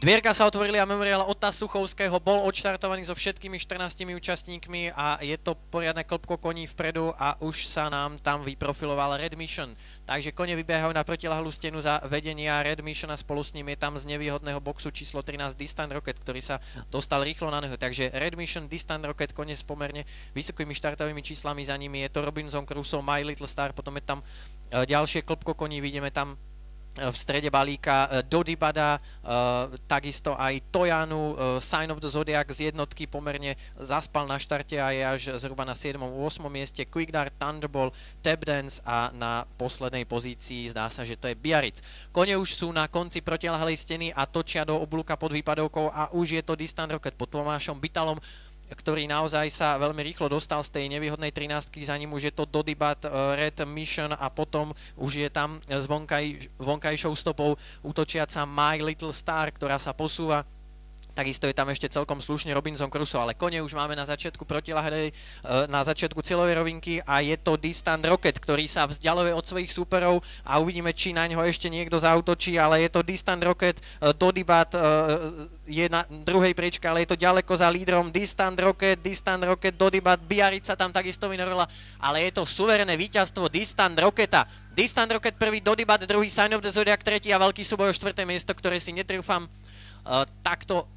Dvierka sa otvorili a memoriál Ota Suchovského bol odštartovaný so všetkými 14 účastníkmi a je to poriadne klopko koní vpredu a už sa nám tam vyprofiloval Red Mission. Takže kone vybiehajú na protilahlú stenu za vedenia Red Mission a spolu s ním je tam z nevýhodného boxu číslo 13 Distant Rocket, ktorý sa dostal rýchlo na neho. Takže Red Mission, Distant Rocket, kone s pomerne vysokými štartovými číslami, za nimi je to Robinson Crusoe, My Little Star, potom je tam ďalšie klopko koní, vidíme tam v strede balíka Dodibada, takisto aj Tojanu, Sign of the Zodiac z jednotky pomerne zaspal na štarte a je až zhruba na 7. 8. mieste, Quick Dart, Thunderball, Tap Dance a na poslednej pozícii zdá sa, že to je Biarritz. Kone už sú na konci protilahlej steny a točia do oblúka pod výpadovkou a už je to Distant Rocket pod Tomášom Bitalom, ktorý naozaj sa veľmi rýchlo dostal z tej nevýhodnej 13-ky, za ním už je to Dodibat, Red Mission a potom už je tam s vonkajšou stopou útočiaca My Little Star, ktorá sa posúva. Takisto je tam ešte celkom slušne Robinson Crusoe, ale kone už máme na začiatku protilahlej, na začiatku cieľovej rovinky a je to Distant Rocket, ktorý sa vzdialuje od svojich súperov a uvidíme, či na ňo ešte niekto zaútočí, ale je to Distant Rocket, Dodibat je na druhej priečke, ale je to ďaleko za lídrom Distant Rocket, Dodibat, Biarritz sa tam takisto vynorila, ale je to suverénne víťazstvo Distant Rocketa. Distant Rocket prvý, Dodibat druhý, Sign of the Zodiac tretí a veľký súboj o štvrté miesto, ktoré si netrúfam takto